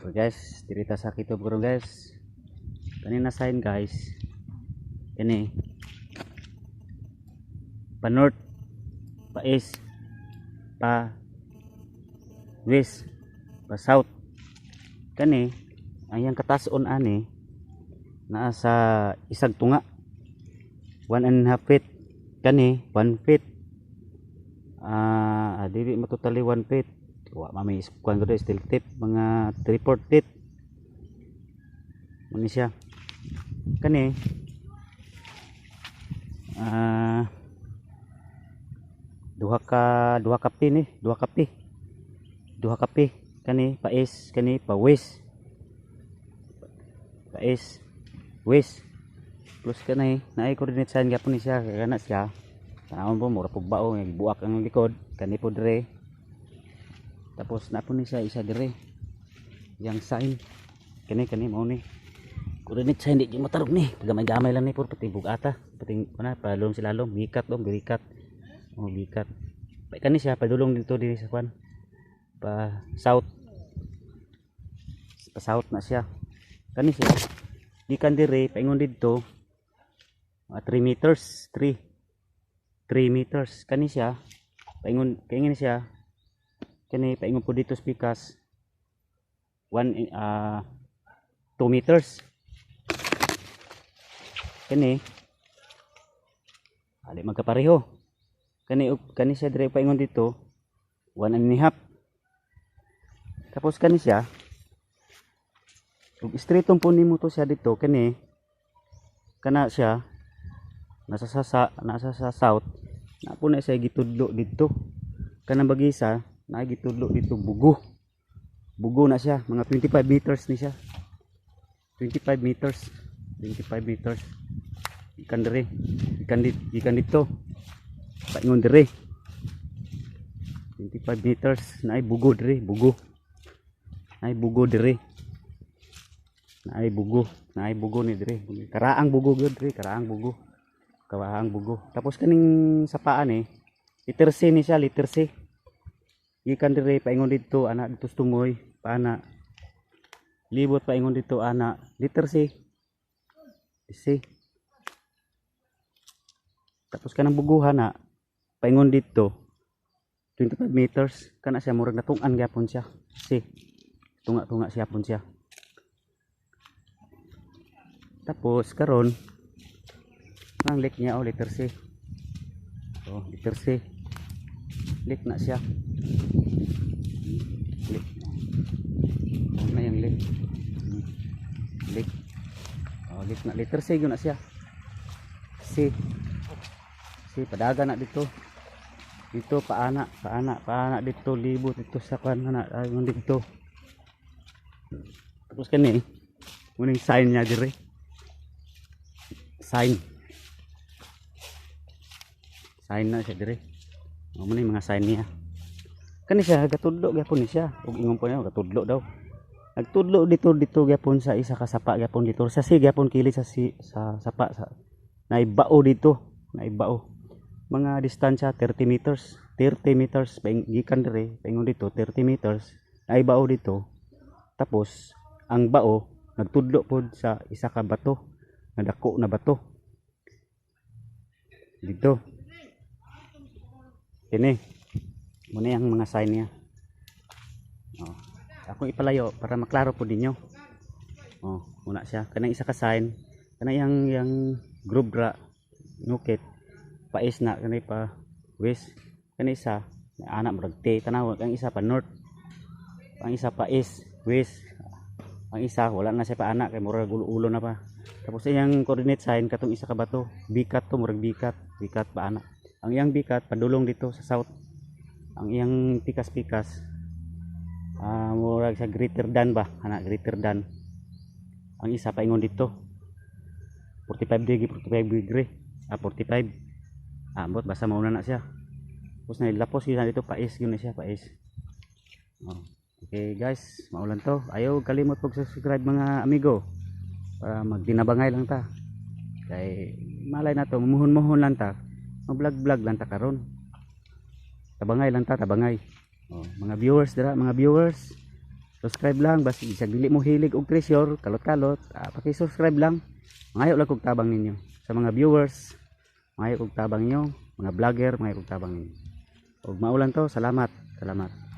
So guys, dirita sa kito bro guys. Kanina sign guys. Kani pa north, pa east, pa west, pa south. Kani ayang katason ani naa sa isag tunga. 1.5 feet. Kani 1 feet. Dili mo totally 1 feet. Wa mami kuan gud steel tip mga 3/4 feet. Muni siya. Kani duha kapi kani pa east, kani pa west. Pa east, west. Plus kanay naay coordinate sign gyapon ni siya kana siya. Taon po mura pug bao nga gibuak ang likod kani po dire. Tapos na po ni siya isa dire. Yang sign kani mao ni. Coordinate sign di matarog ni. Gamay-gamay lang ni pur pati bugata. Pati ana palong silalom bikat dong birikat. Oh bikat. Pay kani siya padulong dito diri sa kwan. Pa south. Pa south na siya. Kani siya. Gikan dire paingon didto 3 meters 3 meters kani siya paingon siya kani paingon po dito spikas 2 meters kani ali magkapareho kani siya dire paingon dito 1.5. Tapos kani siya ug straight po nimo to siya dito kani kana siya nasa sa south na po na siya gitudlo dito kanang bagisa na gitudlo dito bugo na siya mga 25 meters ni siya 25 meters ikan dire ikan dito paingon dire 25 meters na ay bugo dire naay bugo ni dire karaang bugo gyud dire karaang bugo tapos kaning sa paa ni liter C ni siya liter C gikan dire paingon dito ana dito tungoy paana libot paingon dito ana liter C tapos kanang buguhan na paingon dito 25 meters kana siya murag natung-an gyapon siya C tunga siya pon siya. Tapos karon ang lake niya liter C. Oh, liter C. Lake na siya. Lake. Oh, na yung lake. Lake. Oh, lake na liter C yun na siya. C padaga na dito. Dito paana dito libot dito sa kana ayon dito. Tapos kani muning sign niya dire. Sign na siya dire. Mo ni mga sign niya. Kani siya gatudlo gyapon ni siya. Ug ingon po niya gatudlo daw. Nagtudlo dito gyapon sa isa ka sapa gyapon dito. Sa si gyapon kili sa sapa sa naibao dito. Naibao. Mga distansya 30 meters gikan dire paingon dito 30 meters naibao dito. Tapos ang bao nagtudlo pod sa isa ka bato. Nadako na bato dito ini muna yung mga sign niya. Ako ipalayo para maklaro po ninyo. Muna siya kanang isa ka sign kanang yang group dra nukit pa east na kanay pa west kanay isa anak murag T tanaw ang isa pa north ang isa pa east west ang isa wala na siya pa anak kay murag ulo na pa. Tapos iyang coordinate sign katong isa ka bato bikat to murag bikat pa anak ang iyang bikat padulong dito sa south ang iyang pikas murag sa greater than ba anak greater than ang isa paingon dito 45 degree 45 ambot basta mauna na siya. Tapos nailapos yun dito pais yun na siya pais. Okay guys, maulan to. Ayaw kalimot pag subscribe mga amigo para magdinabangay lang ta kay malay na to mumuhon lang ta mag-vlog lang ta karon tabangay lang ta mga viewers Subscribe lang basta isang dili mo hilig og treasure, kalot-kalot, paki-subscribe lang. Mangayo lang kog tabang ninyo. Sa mga viewers, mangayo kog tabang ninyo, mga vlogger, mangayo kog tabang ninyo. Ug maulan to, salamat. Salamat.